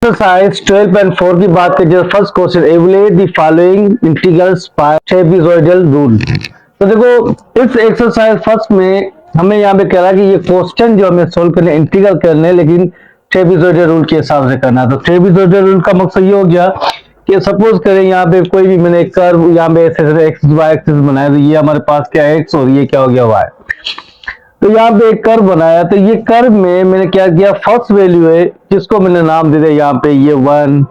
Exercise 12.4 की बात करें, जो first question, evaluate the following integrals by trapezoidal rule. तो देखो इस एक्सरसाइज फर्स्ट में हमें यहाँ पे कह रहा है कि ये क्वेश्चन जो हमें सोल्व करने इंटीग्रल करने, लेकिन ट्रेपेजॉइडल रूल के हिसाब से करना है। तो ट्रेपेजॉइडल रूल का मकसद ये हो गया कि सपोज करें यहाँ पे कोई भी मैंने कर्व यहाँ पे ऐसे एक्स वाई एक्सिस बनाया, तो ये हमारे पास क्या है एक्स और ये क्या हो गया वाई। तो यहाँ पे एक कर्व बनाया, तो ये कर्व में मैंने क्या किया, फर्स्ट वैल्यू है जिसको मैंने नाम दे दिया यहाँ पे ये 1,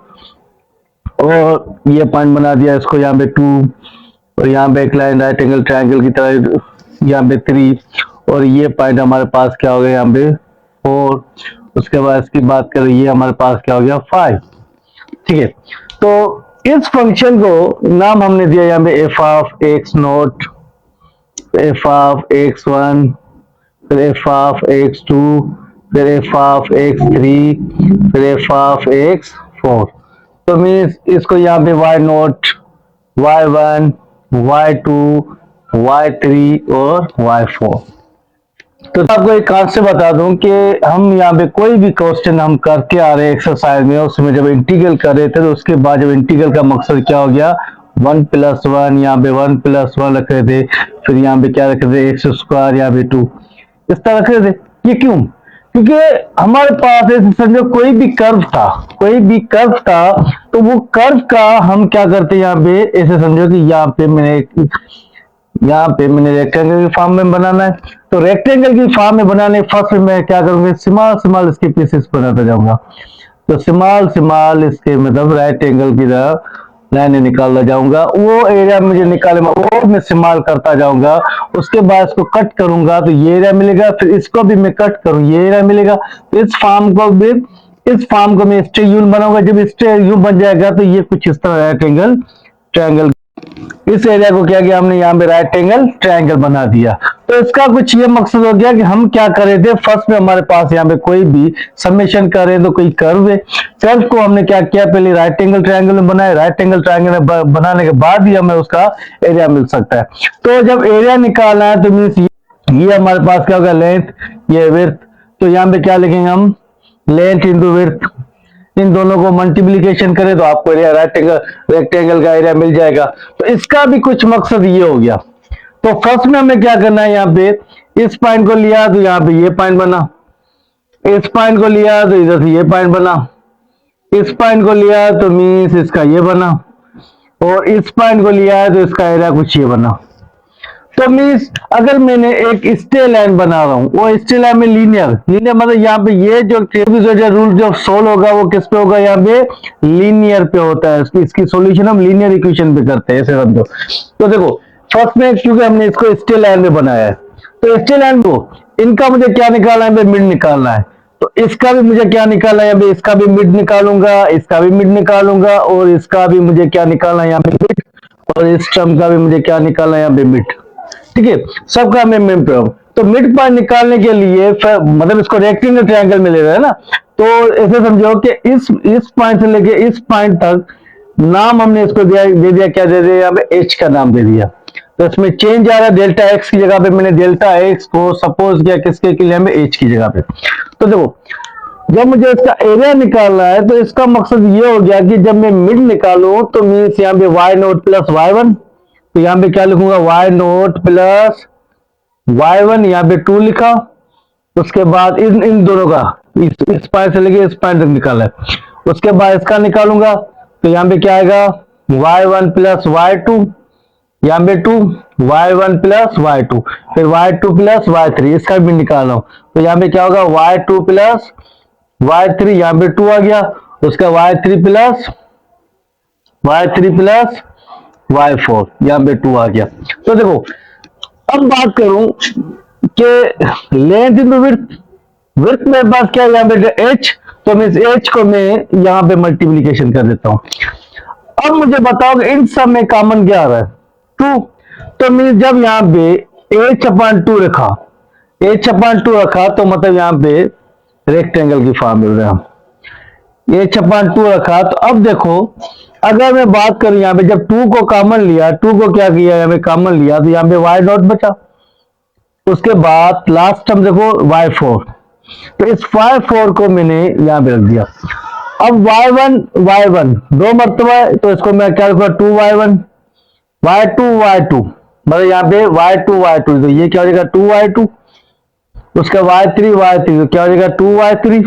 और ये पॉइंट बना दिया इसको यहाँ पे 2, और यहाँ पे एक लाइन राइट एंगल ट्रायंगल की तरह यहाँ पे 3, और ये पॉइंट हमारे पास क्या हो गया यहाँ पे 4। उसके बाद इसकी बात करें, ये हमारे पास क्या हो गया 5। ठीक है, तो इस फंक्शन को नाम हमने दिया यहाँ पे F of x note, F of x1, फिर एफ ऑफ x2, फिर एफ ऑफ x3, फिर एफ ऑफ x4। तो मीन्स इसको यहाँ पे y note, y1, y2, y3 और y4। तो आपको एक कॉन्सेप्ट बता दूं कि हम यहाँ पे कोई भी क्वेश्चन हम करके आ रहे हैं एक्सरसाइज में, उसमें जब इंटीग्रल कर रहे थे तो उसके बाद जब इंटीग्रल का मकसद क्या हो गया 1+1, यहाँ पे 1+1 रख रहे थे, फिर यहाँ पे क्या रख रहे थे एक्स स्क्वायर, यहाँ पे 2 इस तरह रख रहे थे। ये क्यों? क्योंकि हमारे पास ऐसे समझो कोई भी कर्व था, कोई भी कर्व था, तो वो कर्व का हम क्या करते हैं यहाँ पे, ऐसे समझो कि यहाँ पे मैंने रेक्टेंगल की फॉर्म में बनाना है। तो रेक्टेंगल की फॉर्म में बनाने फर्स्ट में मैं क्या करूंगा, स्मॉल इसके पीसेस बनाता जाऊंगा। तो स्मॉल इसके मतलब राइट एंगल की तरह लाइनें निकालता जाऊंगा, वो एरिया मुझे निकाले और मैं स्मॉल करता जाऊंगा। उसके बाद इसको कट करूंगा तो ये एरिया मिलेगा, फिर इसको भी मैं कट करूँ ये एरिया मिलेगा। तो इस फॉर्म को मैं स्ट्रेट यून बनाऊंगा। जब स्ट्रेट यून बन जाएगा तो ये कुछ इस तरह राइट एंगल ट्रायंगल, इस एरिया को क्या किया हमने यहाँ पे राइट एंगल ट्रायंगल बना दिया। तो इसका कुछ ये मकसद हो गया कि हम क्या कर रहे थे, फर्स्ट में हमारे पास यहाँ पे कोई भी समेशन कर रहे हैं तो कोई कर्व है, कर्व को हमने क्या किया पहले राइट एंगल ट्रायंगल में बनाया, राइट एंगल ट्रायंगल बनाने के बाद ही हमें उसका एरिया मिल सकता है। तो जब एरिया निकालना है तो मीन्स ये हमारे पास क्या होगा लेंथ, ये विड्थ। तो यहाँ पे क्या लिखेंगे हम, लेंथ इंटू विड्थ, इन दोनों को मल्टीप्लीकेशन करें तो आपको एरिया रेक्टेंगल का एरिया मिल जाएगा। तो इसका भी कुछ मकसद ये हो गया। तो फर्स्ट में हमें क्या करना है, यहाँ पे इस पॉइंट को लिया तो यहाँ पे ये पॉइंट बना, इस पॉइंट को लिया तो इधर से ये पॉइंट बना, इस पॉइंट को लिया तो मीन्स इसका ये बना, और इस पॉइंट को लिया है तो इसका एरिया कुछ ये बना। तो मीन्स अगर मैंने एक स्ट्रेट लाइन बना रहा हूं, वो स्ट्रेट लाइन में लीनियर मतलब यहाँ पे ये जो ट्रेपेजॉइडल रूल जो सोल्व होगा वो किस पे होगा, यहाँ पे लीनियर पे होता है। इसकी सॉल्यूशन हम लीनियर इक्वेशन पे करते हैं, ऐसे समझो। तो देखो फर्स्ट में क्योंकि हमने इसको स्ट्रेट लाइन में बनाया है, तो स्ट्रेट लाइन को इनका मुझे क्या निकालना है, मिड निकालना है। तो इसका भी मुझे क्या निकालना है, इसका भी मिड निकालूंगा, इसका भी मिड निकालूंगा, और इसका भी मुझे क्या निकालना है यहाँ पे मिड, और इस टर्म का भी मुझे क्या निकालना है यहाँ पे मिड। ठीक है, सबका मैं मिड पे हूं। तो मिड पॉइंट निकालने के लिए मतलब इसको रेक्टेंगल ट्रायंगल में ले रहा है ना, तो ऐसे समझो कि इस पॉइंट से लेके इस पॉइंट तक नाम हमने इसको दे दिया क्या दे दिया, यहाँ पे एच का नाम दे दिया। तो इसमें चेंज आ रहा है, डेल्टा एक्स की जगह पे मैंने डेल्टा एक्स को सपोज किया किसके के लिए, हमें एच की जगह पे। तो देखो जब मुझे इसका एरिया निकालना है तो इसका मकसद ये हो गया कि जब मैं मिड निकालूं तो मीन्स यहाँ पे वाई नोट प्लस वाई1, तो यहाँ पे क्या लिखूंगा वाई नोट प्लस वाई1, यहाँ पे 2 लिखा। उसके बाद इन दोनों का इस पॉइंट से लेके इस पॉइंट तक निकाला है। उसके बाद इसका निकालूंगा तो यहाँ पे क्या आएगा y1 प्लस y2, यहाँ पे 2 y1 प्लस y2, फिर y2 प्लस y3, इसका भी निकाल रहा हूं। तो यहाँ पे क्या होगा y2 प्लस y3, यहाँ पे 2 आ गया, उसका y3 प्लस y4, यहाँ पे 2 आ गया। तो देखो अब बात करूं कि लेंथ इंटू विड्थ मेरे पास क्या है, यहाँ पे h, तो मैं h को मैं यहाँ पे मल्टीप्लीकेशन कर देता हूं। अब मुझे बताओ कि इन सब में कॉमन क्या आ रहा है 2, तो मैं जब यहाँ पे h/2 रखा, h/2 रखा तो मतलब यहाँ पे रेक्टेंगल की फॉर्म मिल रहा है, h/2 रखा। तो अब देखो अगर मैं बात करूं यहाँ पे जब 2 को कॉमन लिया, 2 को क्या किया यहाँ पे कॉमन लिया, तो यहाँ पे y नॉट बचा। उसके बाद लास्ट टर्म देखो y4, तो इस y4 को मैंने यहाँ पे रख दिया। अब y1 दो मरतबा है, तो इसको मैं क्या लिखूंगा 2y1 y2 मतलब यहाँ पे y2 तो ये क्या हो जाएगा 2y2, उसका y3 तो क्या हो जाएगा 2y3।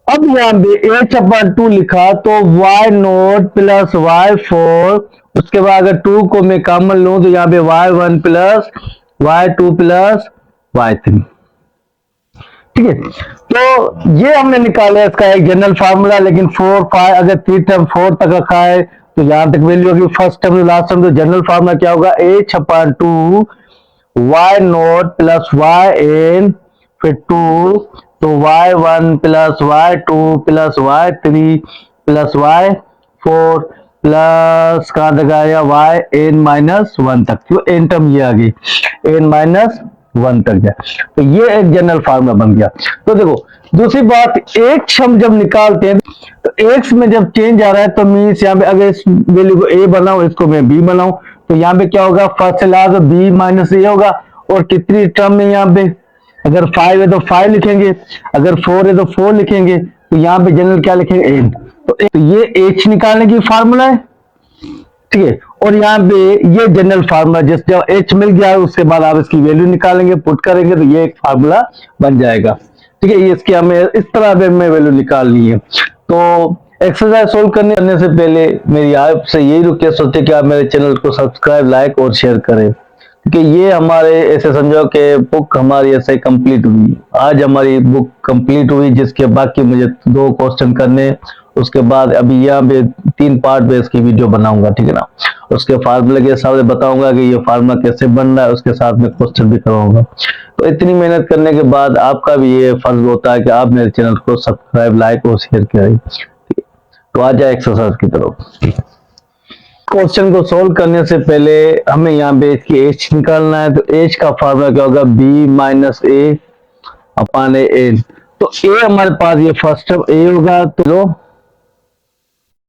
अब यहाँ पे h/2 लिखा तो y0 प्लस y4, उसके बाद अगर 2 को मैं कॉमन लूं तो यहाँ पे y1 plus y2 plus y3। ठीक है, तो ये हमने निकाला इसका एक जनरल फार्मूला, लेकिन 4 5 अगर 3 टर्म 4 तक रखा है तो यहां तक वैल्यू होगी फर्स्ट टर्म से लास्ट टर्म। तो जनरल फार्मूला क्या होगा h/2 y0 प्लस yn, फिर 2 तो y1 plus y2 plus y3 plus y4 plus कहां तक आया yn-1 तक, तो n टर्म ये आ गई n-1 तक गया। तो ये एक जनरल फार्मूला बन गया। तो देखो दूसरी बात, एक्स हम जब निकालते हैं तो एक्स में जब चेंज आ रहा है तो मीन्स यहाँ पे अगर इस वैल्यू को a बनाऊं इसको मैं b बनाऊं तो यहाँ पे क्या होगा फर्स्ट से लास्ट b माइनस a होगा। और कितनी टर्म में यहाँ पे, अगर 5 है तो 5 लिखेंगे, अगर 4 है तो 4 लिखेंगे, तो यहाँ पे जनरल क्या लिखेंगे n। तो ये h निकालने की फार्मूला है, ठीक है। और यहाँ पे ये जनरल फार्मूला जिस जब h मिल गया है उसके बाद आप इसकी वैल्यू निकालेंगे, पुट करेंगे तो ये एक फार्मूला बन जाएगा। ठीक है, ये इसकी हमें इस तरह में वैल्यू निकालनी है। तो एक्सरसाइज सोल्व करने से पहले मेरी आपसे यही रिक्वेस्ट होती है कि आप मेरे चैनल को सब्सक्राइब, लाइक और शेयर करें, क्योंकि ये हमारे ऐसे समझो कि बुक हमारी ऐसे कंप्लीट हुई। आज हमारी बुक कंप्लीट हुई, जिसके बाकी मुझे 2 क्वेश्चन करने, उसके बाद अभी यहाँ पे 3 पार्ट में इसकी वीडियो बनाऊंगा, ठीक है ना। उसके फार्मूले के हिसाब से बताऊंगा कि ये फार्मूला कैसे बन रहा है, उसके साथ में क्वेश्चन भी करवाऊंगा। तो इतनी मेहनत करने के बाद आपका भी ये फर्ज होता है कि आप मेरे चैनल को सब्सक्राइब, लाइक और शेयर करें। तो आ जाए एक्सरसाइज की तरफ। क्वेश्चन को सोल्व करने से पहले हमें यहाँ पे इसकी एच निकालना है। तो एच का फार्मूला क्या होगा b माइनस ए अपॉन एन। तो ए हमारे पास ये फर्स्ट टर्म ए होगा, तो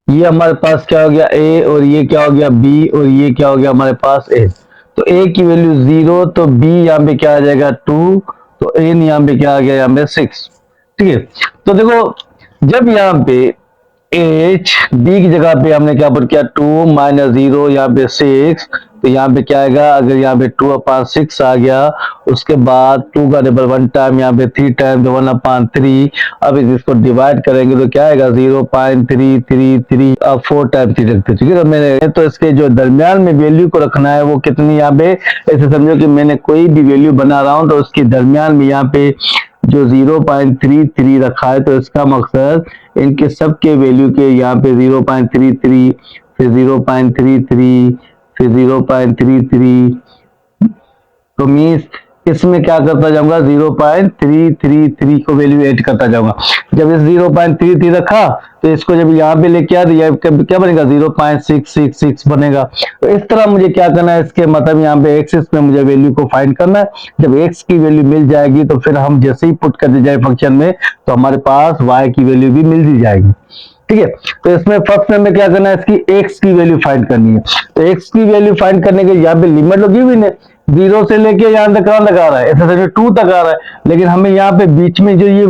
ये हमारे पास क्या हो गया a, और ये क्या हो गया b, और ये क्या हो गया हमारे पास a। तो a की वैल्यू 0, तो b यहाँ पे क्या आ जाएगा 2, तो n यहाँ पे क्या आ गया यहाँ पे 6। ठीक है, तो देखो जब यहाँ पे h b की जगह पे हमने क्या पुट किया 2 माइनस 0 यहाँ पे 6, तो यहाँ पे क्या आएगा, अगर यहाँ पे 2/6 आ गया, उसके बाद 2 का डबल 1 टाइम यहाँ पे 3 टाइम 1/3। अब इसको डिवाइड करेंगे तो क्या आएगा 0.333, अब 4 टाइम 3 रखते। ठीक है, तो मैंने तो इसके जो दरमियान में वैल्यू को रखना है वो कितनी, यहाँ पे ऐसे समझो कि मैंने कोई भी वैल्यू बना रहा हूँ तो उसके दरमियान में यहाँ पे जो 0.33 रखा है, तो इसका मकसद इनके सबके वैल्यू के यहाँ पे 0.33, फिर 0.33, फिर 0.33, तो मीन्स इसमें क्या करता जाऊंगा 0.333 को वैल्यू ऐड करता जाऊंगा। जब इस 0.33 रखा तो इसको जब यहाँ पे लेके आया तो यह क्या बनेगा 0.666 बनेगा। तो इस तरह मुझे क्या करना है, इसके मतलब यहाँ पे एक्सिस में मुझे वैल्यू को फाइंड करना है। जब एक्स की वैल्यू मिल जाएगी तो फिर हम जैसे ही पुट कर दी जाए फंक्शन में तो हमारे पास वाई की वैल्यू भी मिल दी जाएगी। ठीक है, तो इसमें फर्स्ट में क्या करना है, इसकी एक्स की वैल्यू फाइंड करनी है। तो एक्स की वैल्यू फाइंड करने के यहाँ पे लिमिट लगी हुई है 0 से लेके यहाँ तक कहां तक आ रहा है, ऐसा समझो 2 तक आ रहा है, लेकिन हमें यहाँ पे बीच में जो ये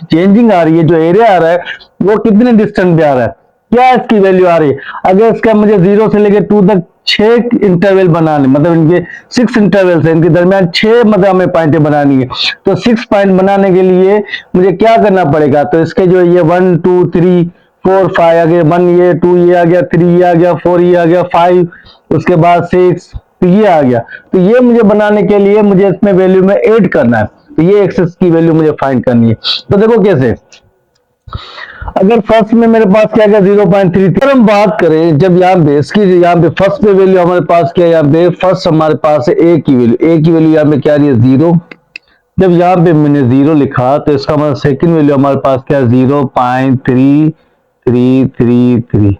चेंजिंग आ रही है, जो एरिया आ रहा है वो कितने डिस्टेंस पे आ रहा है, क्या इसकी वैल्यू आ रही है। अगर इसका मुझे 0 से लेके 2 तक 6 इंटरवल बनाने, मतलब इनके 6 इंटरवल है, इनके दरमियान 6 मतलब हमें पॉइंटें बनानी है। तो 6 पॉइंट बनाने के लिए मुझे क्या करना पड़ेगा, तो इसके जो ये 1 2 3 4 5 आ गए, 1 ये 2 ये आ गया, 3 ये आ गया, 4 ये आ गया, 5 उसके बाद 6 तो ये आ गया। तो ये मुझे बनाने के लिए मुझे इसमें वैल्यू में ऐड करना है, तो ये एक्सेस की वैल्यू मुझे फाइंड करनी है। तो देखो कैसे, अगर फर्स्ट में मेरे पास क्या 0.33 हम बात करें, जब यहाँ पे इसकी यहाँ पे फर्स्ट पे वैल्यू हमारे पास क्या है, यहाँ पे फर्स्ट हमारे पास है ए की वैल्यू, ए की वैल्यू यहाँ पे क्या आ रही है 0। जब यहाँ पे मैंने 0 लिखा तो इसका मतलब सेकंड वैल्यू हमारे पास क्या है 0.3333।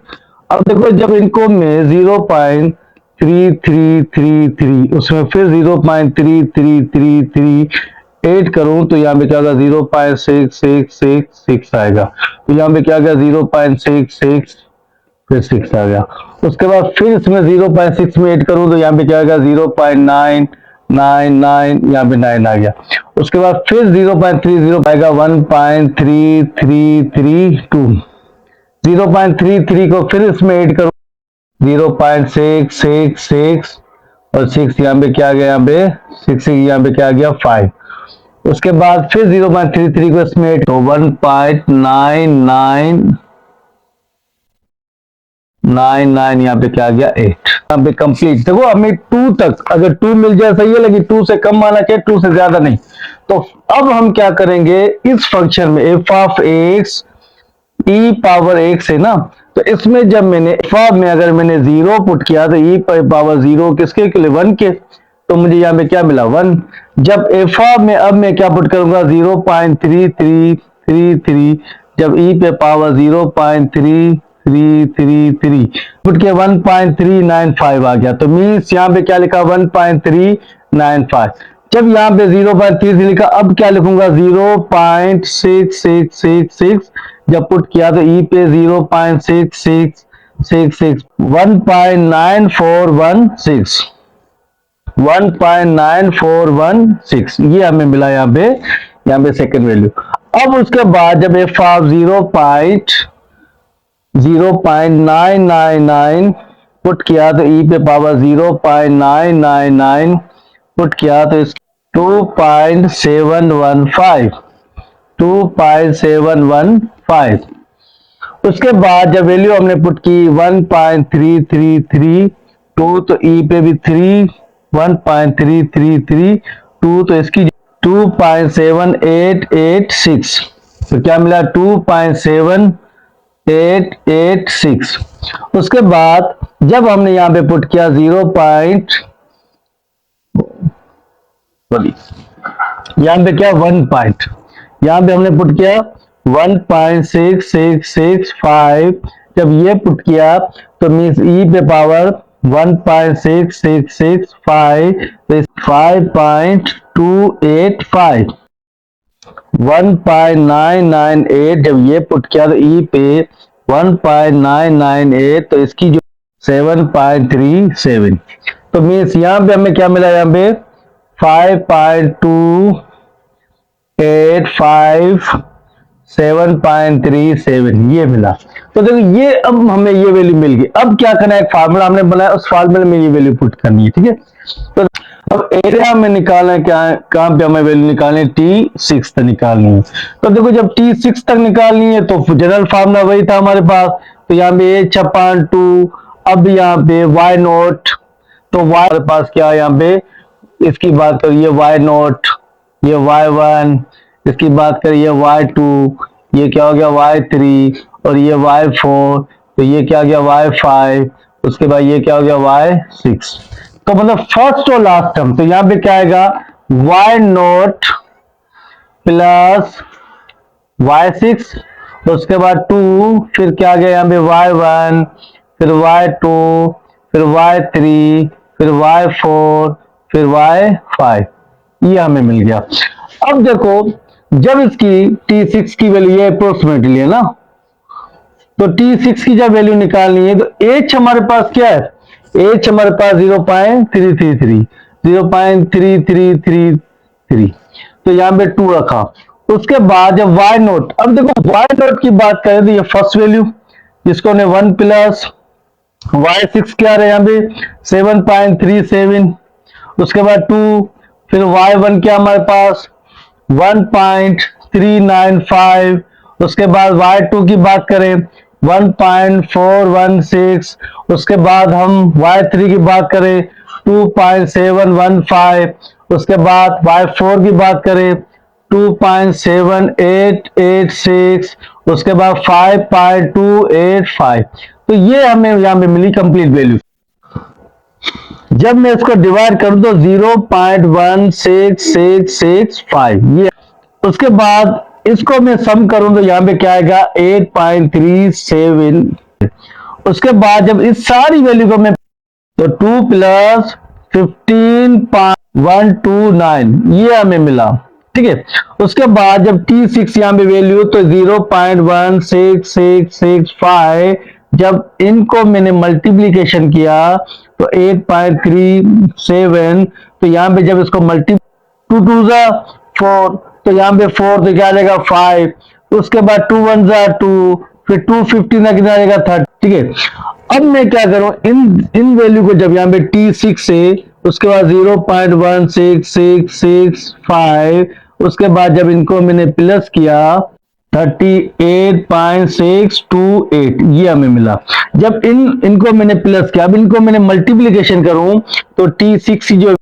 अब देखो जब इनको मैं 0.3333 उसमें फिर 0.3333 ऐड करूं तो यहाँ पे क्या होगा 0.6666 आएगा। तो यहाँ पे क्या गया 0.66 फिर 6 आ गया। उसके बाद फिर इसमें 0.6 में ऐड करूं तो यहाँ पे क्या आएगा यहाँ पे 9 आ गया। उसके बाद फिर 0.30 आएगा 1.3332। 0.33 को फिर इसमें ऐड करो 0.666 और 6 यहाँ पे क्या आ गया, यहाँ पे 6 यहाँ पे क्या आ गया 5। उसके बाद फिर 0.33 को इसमें ऐड तो 1.9999 यहाँ पे क्या आ गया 8। यहाँ पे कंप्लीट। देखो हमें 2 तक, अगर 2 मिल जाए सही है, लेकिन 2 से कम आना चाहिए, 2 से ज्यादा नहीं। तो अब हम क्या करेंगे इस फंक्शन में f of x e power x है ना, तो इसमें जब मैंने f में अगर मैंने 0 पुट किया तो e पावर 0 किसके लिए 1 के, तो मुझे यहाँ पे क्या मिला 1। जब f में अब मैं क्या पुट करूंगा 0.3333, जब e पे पावर 0.3333 पुट के 1.395 आ गया, तो मीन्स यहाँ पे क्या लिखा 1.395। जब यहाँ पे 0.33 लिखा, अब क्या लिखूंगा 0.6666, जब पुट किया तो ई पे 0.6666 1.9416 1.9416 ये हमें मिला यहाँ पे सेकंड वैल्यू। अब उसके बाद जब एफ ऑफ 0.999 पुट किया तो ई पे पावर 0.999 पुट किया तो इस 2.715। उसके बाद जब वैल्यू हमने पुट की 1.3332 तो ई पे भी 1.3332 तो इसकी 2.7886, तो क्या मिला 2.7886। उसके बाद जब हमने यहाँ पे पुट किया 1 पॉइंट, यहाँ पे हमने पुट किया 1.6665, जब ये पुट किया तो मीन्स ई पे पावर 1.6665 तो 5.285 1.998, जब ये पुट किया तो ई पे 1.998 तो इसकी जो 7.37, तो मीन्स यहाँ पे हमें क्या मिला, यहाँ पे 5.285 7.37 ये मिला। तो देखो ये अब हमें ये वैल्यू मिल गई। अब क्या करना है, एक फार्मूला हमने बनाया, उस फार्मूले में ये वैल्यू पुट करनी है, ठीक है। तो अब एरिया में निकालना है, क्या कहां पे हमें वैल्यू निकालनी है, T6 तक निकालनी है। तो देखो जब T6 तक निकालनी है तो जनरल फार्मूला वही था हमारे पास, तो यहाँ पे H/2, अब यहाँ पे y0, तो y हमारे पास क्या है, यहाँ पे इसकी बात करिए y0, ये y1, इसकी बात करिए y2, ये क्या हो गया y3, और ये y4, तो ये क्या हो गया y5, उसके बाद ये क्या हो गया y6। तो मतलब फर्स्ट और लास्ट टर्म, तो यहां पे क्या आएगा y0 प्लस y6, उसके बाद 2, फिर क्या आ गया यहाँ पे y1, फिर y2, फिर y3, फिर y4, फिर y5, ये हमें मिल गया। अब देखो जब इसकी T6 की वैल्यू ये अप्रोक्सीमेटली है ना, तो T6 की जब वैल्यू निकालनी है तो H हमारे पास क्या है, H हमारे पास 0.333, तो यहाँ पे 2 रखा। उसके बाद जब y0, अब देखो y0 की बात करें तो ये फर्स्ट वैल्यू जिसको हमने 1 प्लस y6 क्या रहे यहाँ पे 7.37, उसके बाद 2, फिर y1 क्या हमारे पास 1.395, उसके बाद y2 की बात करें 1.416, उसके बाद हम y3 की बात करें 2.715, उसके बाद y4 की बात करें 2.7886, उसके बाद 5.285। तो ये हमें यहाँ पे मिली कंप्लीट वैल्यू। जब मैं इसको डिवाइड करूं तो 0.16665 ये, उसके बाद इसको मैं सम करूं तो यहाँ पे क्या आएगा 8.37। उसके बाद जब इस सारी वैल्यू को मैं तो 2 प्लस 15.129 ये हमें मिला, ठीक है। उसके बाद जब T6 यहाँ पे वैल्यू तो 0.16665 जब इनको मैंने मल्टीप्लीकेशन किया तो 8.37, तो यहाँ पे जब इसको मल्टी 2 2 4, तो यहाँ पे 4 तो क्या आ जाएगा 5, उसके बाद 2 1 2, फिर 250 ना कितना आ जाएगा 30। ठीक है, अब मैं क्या करूं, इन इन वैल्यू को जब यहाँ पे T6 से, उसके बाद 0.16665, उसके बाद जब इनको मैंने प्लस किया 38.628, ये हमें मिला। जब इनको मैंने प्लस किया, अब इनको मैंने मल्टीप्लीकेशन करूं तो T6 जो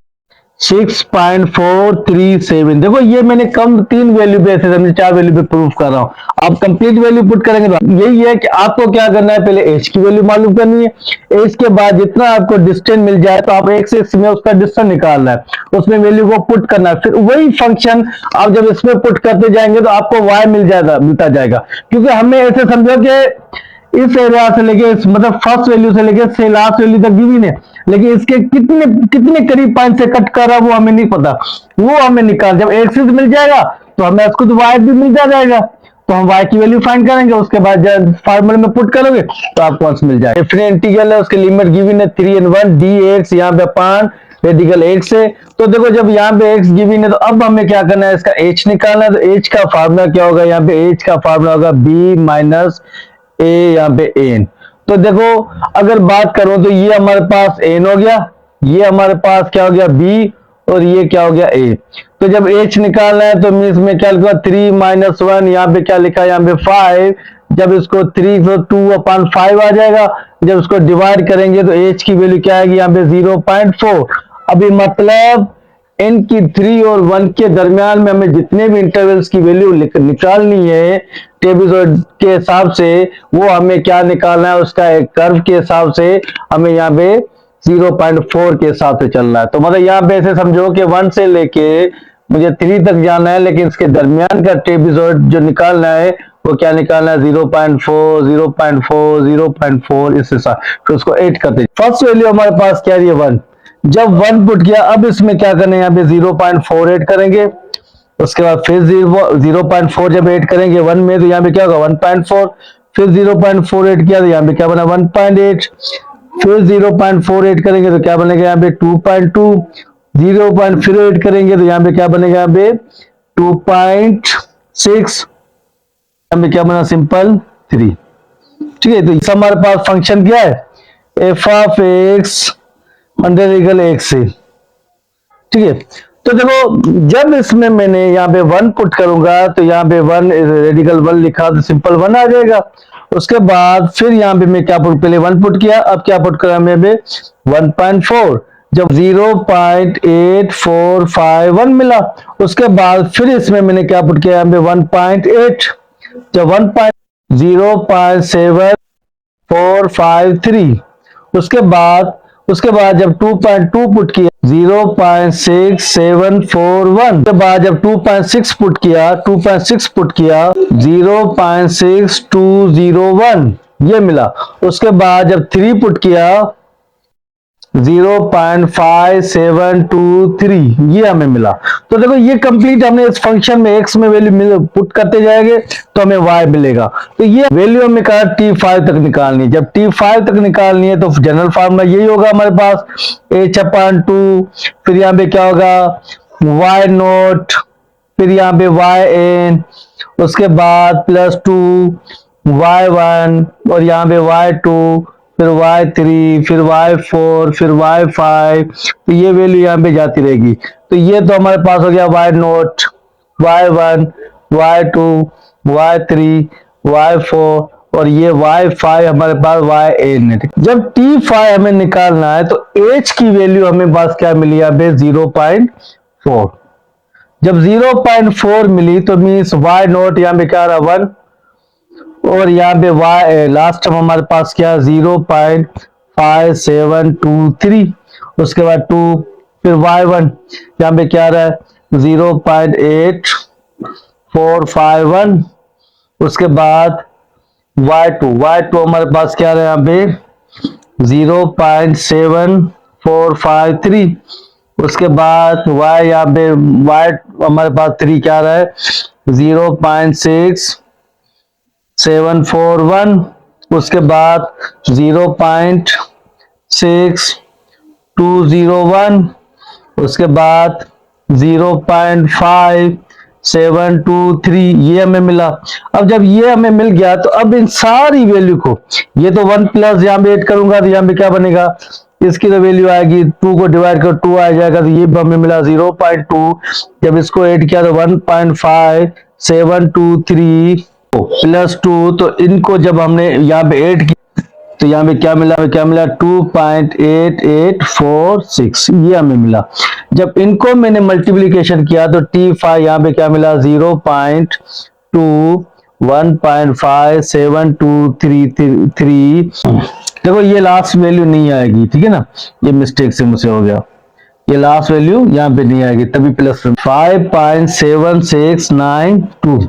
6.437, देखो ये मैंने कम 3 वैल्यू पे ऐसे समझे 4 वैल्यू पे प्रूफ कर रहा हूं। आप कंप्लीट वैल्यू पुट करेंगे तो यही है कि आपको क्या करना है, पहले एच की वैल्यू मालूम करनी है, एच के बाद जितना आपको डिस्टेंस मिल जाए तो आप एक से में उसका डिस्टेंस निकालना है, उसमें वैल्यू को पुट करना है, फिर वही फंक्शन आप जब इसमें पुट करते जाएंगे तो आपको वाई मिलता जाएगा। क्योंकि हमें ऐसे समझो कि इस एरिया से लेके मतलब फर्स्ट वैल्यू से लेके लास्ट वैल्यू तक गिवन है, लेकिन इसके कितने कितने करीब पॉइंट से कट कर रहा है वो हमें नहीं पता, वो हमें निकाल, जब एक्सिस मिल जाएगा तो हमें इसको तो वाई भी मिल जाएगा, तो हम y की वैल्यू फाइंड करेंगे, उसके बाद जब फार्मूले में पुट करोगे तो आपको आंसर मिल जाएगा। डिफरेंट इंटीग्रल है, उसके लिमिट गिवन है 3 and 1 dx, यहाँ पे अपान रेडिकल x है। तो देखो जब यहाँ पे x गिवन है तो अब हमें क्या करना है, इसका h निकालना है। तो h का फार्मूला क्या होगा, यहाँ पे h का फार्मूला होगा b माइनस a, यहाँ पे n। तो देखो अगर बात करूं तो ये हमारे पास n हो गया, ये हमारे पास क्या हो गया b, और ये क्या हो गया a। तो जब h निकालना है तो मीन्स में क्या लिखा 3 माइनस 1, यहाँ पे क्या लिखा है, यहाँ पे 5, जब इसको 3 तो 2/5 आ जाएगा, जब इसको डिवाइड करेंगे तो h की वैल्यू क्या आएगी, यहाँ पे 0.4। अभी मतलब n की 3 और 1 के दरमियान में हमें जितने भी इंटरवल्स की वैल्यू निकालनी है ट्रेपेजॉइड के हिसाब से, वो हमें क्या निकालना है, उसका एक कर्व के हिसाब से हमें यहाँ पे 0.4 के हिसाब से चलना है। तो मतलब यहाँ पे ऐसे समझो कि 1 से लेके मुझे 3 तक जाना है, लेकिन इसके दरमियान का ट्रेपेजॉइड जो निकालना है वो क्या निकालना है, 0.4 0.4 0.4 इस हिसाब, तो उसको 8 करते। फर्स्ट वैल्यू हमारे पास क्या है 1, जब 1 पुट किया, अब इसमें क्या करना है, यहाँ पे 0.48 करेंगे, उसके बाद फिर 0.4 जब ऐड करेंगे 1 में तो यहाँ पे क्या होगा 1.4, फिर 0.48 किया तो यहाँ पे क्या बना 1.8, फिर 0.48 करेंगे तो क्या बनेगा यहाँ पे 2.2, 0.48 करेंगे तो यहाँ पे क्या बनेगा, यहाँ पे 2.6, यहाँ पे क्या बना सिंपल 3। ठीक है, तो हमारे पास फंक्शन क्या है, F of x under equal x से। ठीक है, तो देखो जब इसमें मैंने यहाँ पे 1 पुट करूंगा तो यहाँ पे 1 रेडिकल 1 लिखा तो सिंपल 1 आ जाएगा। उसके बाद फिर यहाँ पे मैं क्या पुट, पहले 1 पुट किया, अब क्या पुट करा मैं 1.4, जब 0.8451 मिला, उसके बाद फिर इसमें मैंने क्या पुट किया, यहाँ पे 1.8, जब 0.7453, उसके बाद जब 2.2 पुट किया 0.6741, के बाद जब 2.6 पुट किया 0.6201, ये मिला। उसके बाद जब 3 पुट किया 0.5723, ये हमें मिला। तो देखो ये कंप्लीट हमने इस फंक्शन में x में वैल्यू पुट करते जाएंगे तो हमें y मिलेगा। तो ये वैल्यू हमें कहा T5 तक निकालनी है। जब T5 तक निकालनी है तो जनरल फार्मूला यही होगा हमारे पास h/2, फिर यहाँ पे क्या होगा y0, फिर यहाँ पे yn, उसके बाद +2 y1, और यहाँ पे y2, फिर y3, फिर y4, फिर y5, तो ये वैल्यू यहाँ पे जाती रहेगी। तो ये तो हमारे पास हो गया y0, y1, y2, y3, y4, और ये y5 हमारे पास yn है। जब T5 हमें निकालना है तो h की वैल्यू हमें पास क्या मिली यहाँ पे 0.4। जब 0.4 मिली तो मीन्स y0 यहाँ पे क्या रहा 1, और यहाँ पे y लास्ट में हमारे पास क्या 0.5723, उसके बाद 2, फिर y1 यहाँ पे क्या रहा है 0.8451, उसके बाद y2 हमारे पास क्या रहा है यहाँ पे 0.7453, उसके बाद y यहाँ पे y हमारे पास 3 क्या रहा है 0.6741, उसके बाद 0.6201, उसके बाद 0.5723 ये हमें मिला। अब जब ये हमें मिल गया तो अब इन सारी वैल्यू को, ये तो 1 प्लस यहाँ पे ऐड करूंगा तो यहाँ पे क्या बनेगा, इसकी तो वैल्यू आएगी 2 को डिवाइड कर 2 आ जाएगा, तो ये हमें मिला 0.2। जब इसको ऐड किया तो 1.5723 प्लस 2, तो इनको जब हमने यहाँ पे ऐड किया तो यहाँ पे क्या मिला, 2.8846 ये हमें मिला। जब इनको मैंने मल्टीप्लिकेशन किया तो T5 यहाँ पे क्या मिला, 0.2 1.5723। देखो ये लास्ट वैल्यू नहीं आएगी, ठीक है ना, ये मिस्टेक से मुझसे हो गया, ये लास्ट वैल्यू यहाँ पे नहीं आएगी, तभी प्लस 5.7692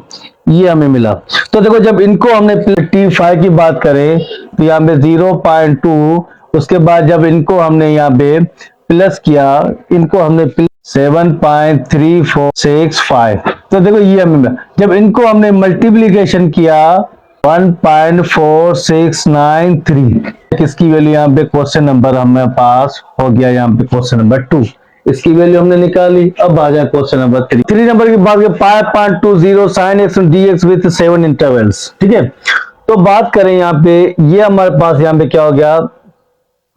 ये हमें मिला। तो देखो जब इनको हमने T5 की बात करें तो यहाँ पे 0.2, उसके बाद जब इनको हमने यहाँ पे प्लस किया, इनको हमने 7.3465, तो देखो ये हमें मिला। जब इनको हमने मल्टीप्लीकेशन किया 1.4693, किसकी वैल्यू यहाँ पे क्वेश्चन नंबर हमें पास हो गया, यहाँ पे क्वेश्चन नंबर 2 इसकी वैल्यू हमने निकाली। अब आ जाए क्वेश्चन नंबर 3 नंबर की बात करें 5.20 sin x dx with 7 intervals, ठीक है। तो बात करें यहाँ पे, ये हमारे पास यहाँ पे क्या हो गया,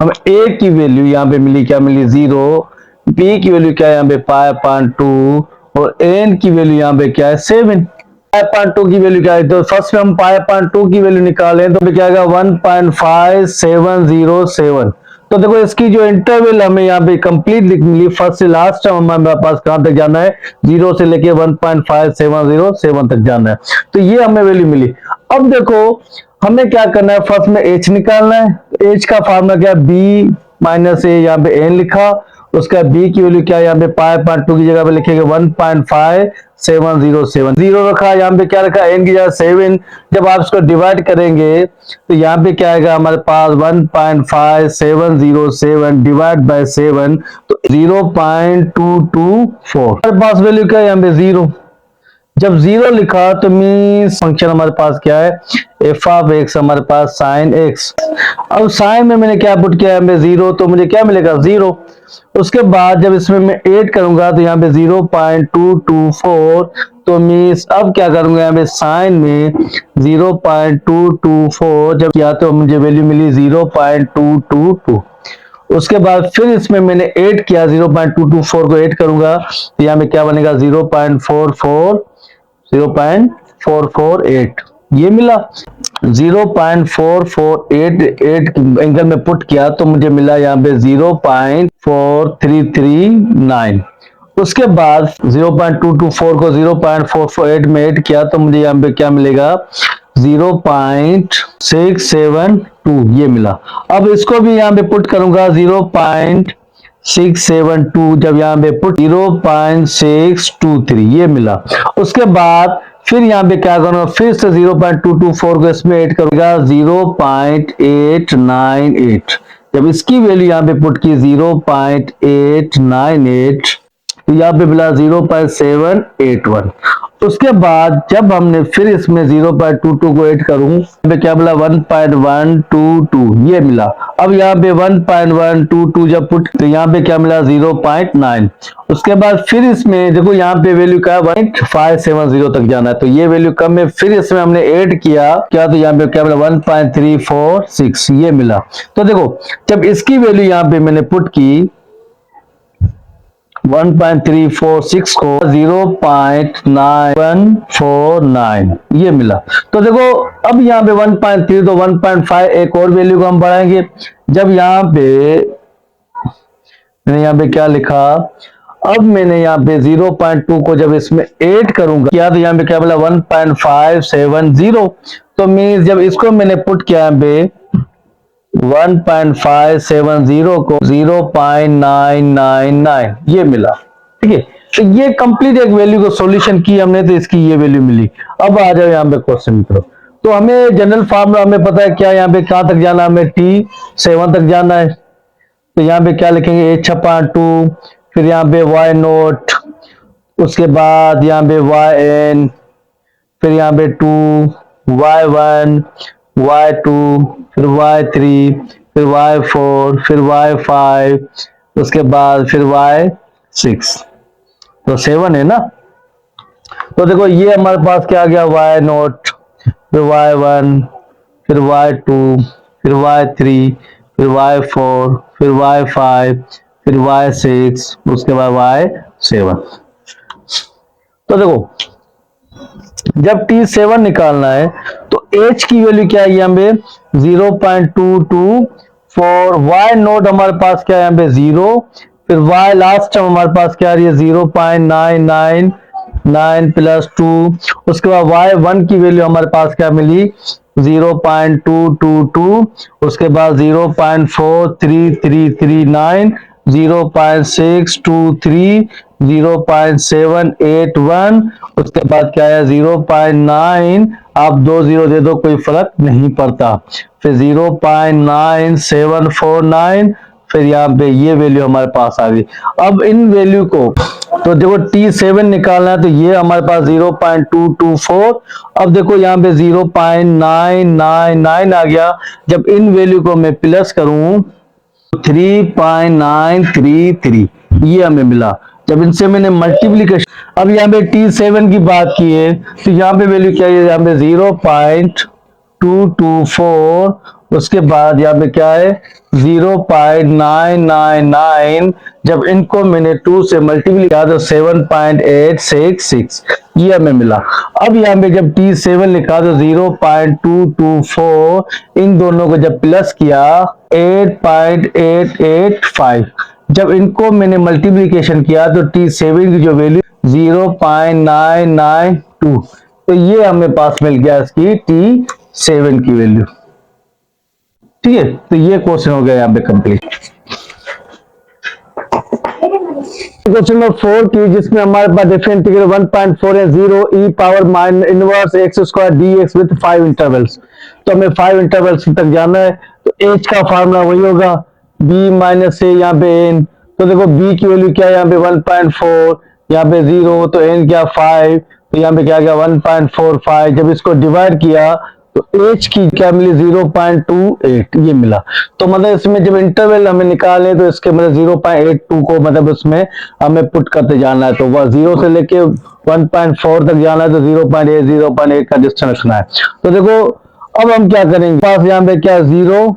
हमें a की वैल्यू यहाँ पे मिली, क्या मिली 0, b की वैल्यू क्या है यहाँ पे 5.2 और n की वैल्यू यहाँ पे क्या है 7। 5.2 की वैल्यू क्या है, तो फर्स्ट में हम 5.2 की वैल्यू निकालें तो क्या आएगा 1.5707। तो देखो इसकी जो इंटरवल हमें यहाँ पे कंप्लीट मिली, फर्स्ट से लास्ट टर्म हमारे पास कहां तक जाना है, 0 से लेके 1.5707 तक जाना है, तो ये हमें वैल्यू मिली। अब देखो हमें क्या करना है, फर्स्ट में h निकालना है। h का फार्मूला क्या है, b माइनस ए, यहाँ पे n लिखा, उसका b की वैल्यू क्या है, यहाँ पे 5.2 की जगह पे लिखेंगे 1.5707, 0 रखा, यहाँ पे क्या रखा n की जगह 7। जब आप इसको डिवाइड करेंगे तो यहाँ पे क्या आएगा हमारे पास 1.5707 डिवाइड बाय 7, तो 0.224 हमारे पास वैल्यू क्या है यहाँ पे 0। जब 0 लिखा तो मीन्स फंक्शन हमारे पास क्या है, f ऑफ x हमारे पास sin x। अब sin में मैंने क्या पुट किया है 0, तो मुझे क्या मिलेगा 0। उसके बाद जब इसमें मैं ऐड करूंगा तो यहाँ पे 0.224, तो मीन्स अब क्या करूंगा यहाँ पे sin में 0.224 जब किया तो मुझे वैल्यू मिली 0.222। उसके बाद फिर इसमें मैंने ऐड किया 0.224 को ऐड करूंगा तो यहाँ पे क्या बनेगा 0.448 ये मिला। 0.4488 एंगल में पुट किया तो मुझे मिला यहाँ पे 0.4339। उसके बाद 0.224 को 0.448 में ऐड किया तो मुझे यहाँ पे क्या मिलेगा 0.672 ये मिला। अब इसको भी यहाँ पे पुट करूंगा 0.672, जब यहाँ पे पुट 0.623 ये मिला। उसके बाद फिर यहाँ पे क्या करूंगा, फिर से 0.224 को इसमें ऐड करूंगा 0.898, जब इसकी वैल्यू यहाँ पे पुट की 0.898 तो यहाँ पे मिला 0.781। उसके बाद जब हमने फिर इसमें 0.22 को ऐड करूं तो क्या मिला 1.122 ये मिला। अब यहाँ पे 1.122 जब पुट तो यहाँ पे क्या मिला 0.9। उसके बाद फिर इसमें देखो यहाँ पे वैल्यू क्या है 1.570 तक जाना है, तो ये वैल्यू कम है, फिर इसमें हमने ऐड किया क्या तो यहाँ पे क्या मिला 1.346 ये मिला। तो देखो जब इसकी वैल्यू यहाँ पे मैंने पुट की 1.346 को 0.9149 ये मिला। तो देखो अब यहाँ पे 1.3 तो 1.5 एक और वैल्यू को हम बढ़ाएंगे। जब यहाँ पे मैंने यहाँ पे क्या लिखा, अब मैंने यहाँ पे 0.2 को जब इसमें ऐड करूंगा क्या तो यहाँ पे क्या बोला 1.570, तो मीन्स जब इसको मैंने पुट किया यहाँ पे 1.570 को 0.999 ये मिला, ठीक है। तो ये कंप्लीट एक वैल्यू को सॉल्यूशन की हमने तो इसकी ये वैल्यू मिली। अब आ जाओ यहाँ पे क्वेश्चन मित्रों, तो हमें जनरल फार्मूला हमें पता है क्या, यहाँ पे कहां तक जाना है, हमें T7 तक जाना है। तो यहाँ पे क्या लिखेंगे H/2, फिर यहाँ पे y0, उसके बाद यहाँ पे yn, फिर यहाँ पे 2 y1 y2, फिर y3, फिर y4, फिर y5, उसके बाद फिर y6, तो 7 है ना। तो देखो ये हमारे पास क्या आ गया, y0, फिर y1, फिर y2, फिर y3, फिर y4, फिर y5, फिर y6, उसके बाद y7। तो देखो जब t7 निकालना है तो h की वैल्यू क्या है यहाँ पे 0.224, y नोट हमारे पास क्या है यहाँ पे 0, फिर y लास्ट टर्म हमारे पास क्या आ रही है 0.999 प्लस 2, उसके बाद y1 की वैल्यू हमारे पास क्या मिली 0.222, उसके बाद 0.4339, 0.623, 0.781, उसके बाद क्या है 0.9, आप 2 0 दे दो कोई फर्क नहीं पड़ता, फिर 0.9749, फिर यहाँ पे ये वैल्यू हमारे पास आ गई। अब इन वैल्यू को तो देखो T7 निकालना है तो ये हमारे पास 0.224, अब देखो यहाँ पे 0.999 आ गया, जब इन वैल्यू को मैं प्लस करूं 3.933 ये हमें मिला, जब इनसे मैंने मल्टीप्लीकेशन। अब यहाँ पे T7 की बात की है तो यहाँ पे वैल्यू क्या है, यहाँ पे 0.224, उसके बाद यहाँ पे क्या है 0.999, जब इनको मैंने 2 से मल्टीप्लाई किया तो 7.866 ये हमें मिला। अब यहाँ पे जब T7 लिखा तो 0.224, इन दोनों को जब प्लस किया 8.885, जब इनको मैंने मल्टीप्लिकेशन किया तो T7 की जो वैल्यू 0.992, तो ये हमें पास मिल गया इसकी T7 की वैल्यू। ठीक है, तो ये क्वेश्चन हो गया यहाँ पे कंप्लीट। क्वेश्चन नंबर 4 की, जिसमें हमारे पास डिफरेंट इंटीग्रल 1.4 है 0 e power minus inverse x square dx with 5 intervals. तो हमें 5 इंटरवल्स तक जाना है, तो h का फार्मूला वही होगा b माइनस a, यहाँ पे n, तो देखो b की वैल्यू क्या है यहाँ पे 1.4, यहाँ पे 0, तो n क्या 5, तो यहाँ पे क्या गया 1.45, जब इसको डिवाइड किया तो h की क्या मिली 0.28 ये मिला। तो मतलब इसमें जब इंटरवल हमें निकाले तो इसके मतलब 0.82 को मतलब उसमें हमें पुट करते जाना है, तो वह 0 से लेके 1.4 तक जाना है, तो 0.8 का डिस्टेंस रखना है। तो देखो अब हम क्या करेंगे, पास यहाँ पे क्या 0,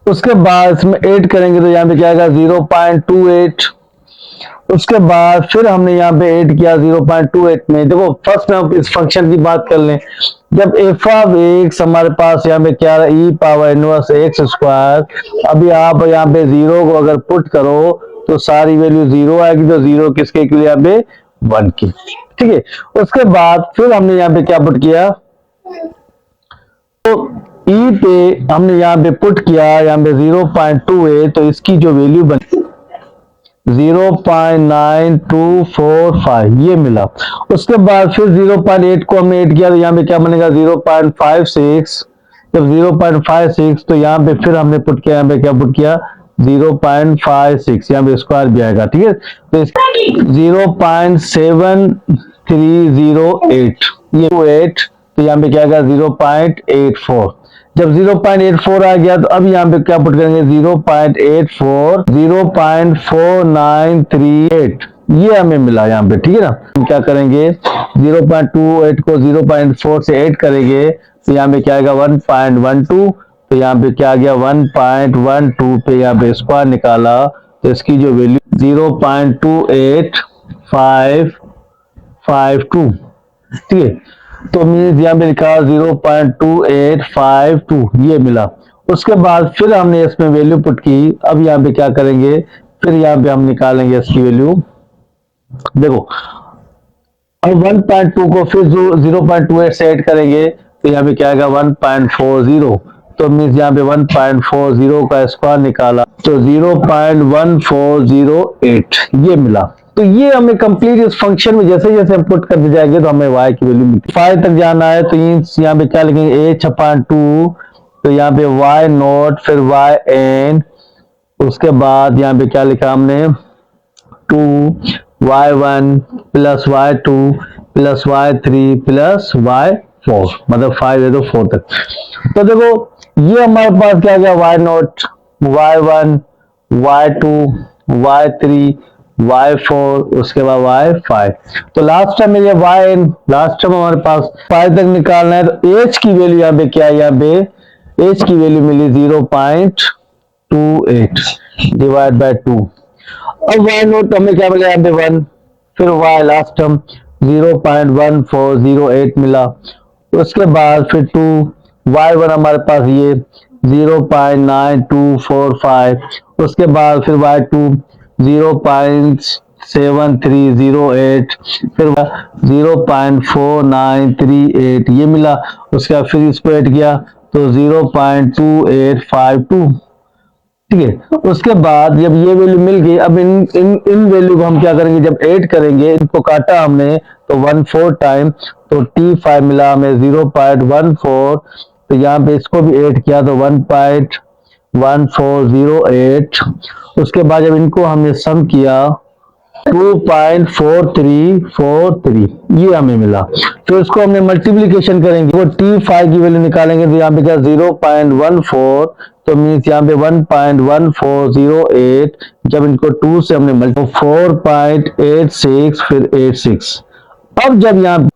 उसके बाद इसमें 8 करेंगे तो यहाँ पे क्या आएगा 0.28, उसके बाद फिर हमने यहाँ पे ऐड किया 0.28 में। देखो फर्स्ट में हम इस फंक्शन की बात कर लें, जब f ऑफ x हमारे पास यहाँ पे क्या है e power inverse x square, अभी आप यहाँ पे 0 को अगर पुट करो तो सारी वैल्यू 0 आएगी, तो 0 किसके के लिए यहाँ पे 1 की। ठीक है, उसके बाद फिर हमने यहाँ पे क्या पुट किया, तो e पे हमने यहाँ पे पुट किया यहाँ पे 0.2 है, तो इसकी जो वैल्यू बनी 0.9245 ये मिला। उसके बाद फिर 0.8 को हमने ऐड किया तो यहाँ पे क्या बनेगा 0.56, जब 0.56 तो यहाँ पे फिर हमने पुट किया, यहाँ पे क्या पुट किया 0.56, यहाँ पे स्क्वायर भी आएगा। ठीक है, तो 0.7308 ये 8, तो यहाँ पे क्या आएगा 0.84, जब 0.84 आ गया तो अब यहाँ पे क्या पुट करेंगे 0.84, 0.4938 ये हमें मिला यहाँ पे। ठीक है ना, हम क्या करेंगे 0.28 को 0.4 से ऐड करेंगे तो यहाँ पे क्या आएगा 1.12, तो यहाँ पे क्या आ गया 1.12 पे यहाँ पे स्क्वायर निकाला तो इसकी जो वैल्यू 0.28552। ठीक है, तो मीन्स यहाँ पे लिखा 0.2852 ये मिला। उसके बाद फिर हमने इसमें वैल्यू पुट की, अब यहाँ पे क्या करेंगे फिर यहाँ पे हम निकालेंगे इसकी वैल्यू। देखो अब 1.2 को फिर 0.28 से ऐड करेंगे तो यहाँ पे क्या आएगा 1.40, तो मीन्स यहाँ पे 1.40 का स्क्वायर निकाला तो 0.1408 ये मिला। तो ये हमें कंप्लीट इस फंक्शन में जैसे जैसे हम पुट करते जाएंगे तो हमें y की वैल्यू मिलती है। 5 तक जाना है तो यहाँ पे क्या लिखेंगे h/2, तो यहाँ पे y नॉट फिर yn, उसके बाद यहाँ पे क्या लिखा हमने 2y1 plus y2 plus y3 plus y4। 4, मतलब 5 है तो 4 तक। तो देखो ये हमारे पास क्या गया, y0, y1, y2, y3, y4, उसके बाद y5। तो लास्ट टर्म में ये yn, लास्ट टर्म हमारे पास 5 तक निकालना है। तो एच की वैल्यू यहाँ पे क्या है, यहाँ पे एच की वैल्यू मिली 0.28 डिवाइड बाय 2। अब y0 हमें क्या मिला यहाँ पे 1, फिर y लास्ट टर्म 0.1408 मिला। उसके बाद फिर 2, y1 हमारे पास ये 0.9245, उसके बाद फिर y2 0.7308, फिर 0.4938 ये मिला। उसके बाद फिर इसको ऐड किया तो 0.2852, ठीक है। उसके बाद जब ये वैल्यू मिल गई, अब इन वैल्यू को हम क्या करेंगे, जब ऐड करेंगे, इनको काटा हमने तो 1/4 टाइम, तो T5 मिला हमें 0.14। तो यहाँ पे इसको भी ऐड किया तो 1.1408। उसके बाद जब इनको हमने सम किया 2.4343 ये हमें मिला। फिर उसको हमने मल्टीप्लीकेशन करेंगे, वो T5 की वैल्यू निकालेंगे तो यहाँ पे क्या 0.14, तो मीन्स यहाँ पे 1.1408। जब इनको 2 से हमने मल्टीप्लाई 4.86 फिर 86। अब जब यहाँ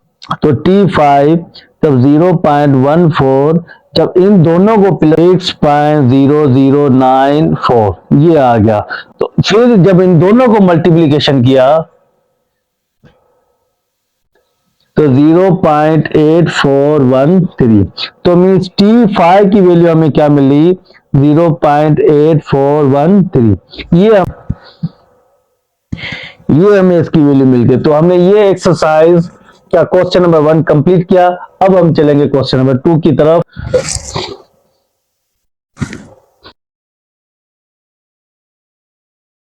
तो T5 तब 0.14, जब इन दोनों को 6.0094 ये आ गया। तो फिर जब इन दोनों को मल्टीप्लीकेशन किया तो 0.8413, तो मीन्स T5 की वैल्यू हमें क्या मिली 0.8413। ये हमें इसकी वैल्यू मिल गई। तो हमने ये एक्सरसाइज क्या क्वेश्चन नंबर 1 कंप्लीट किया। अब हम चलेंगे क्वेश्चन नंबर 2 की तरफ।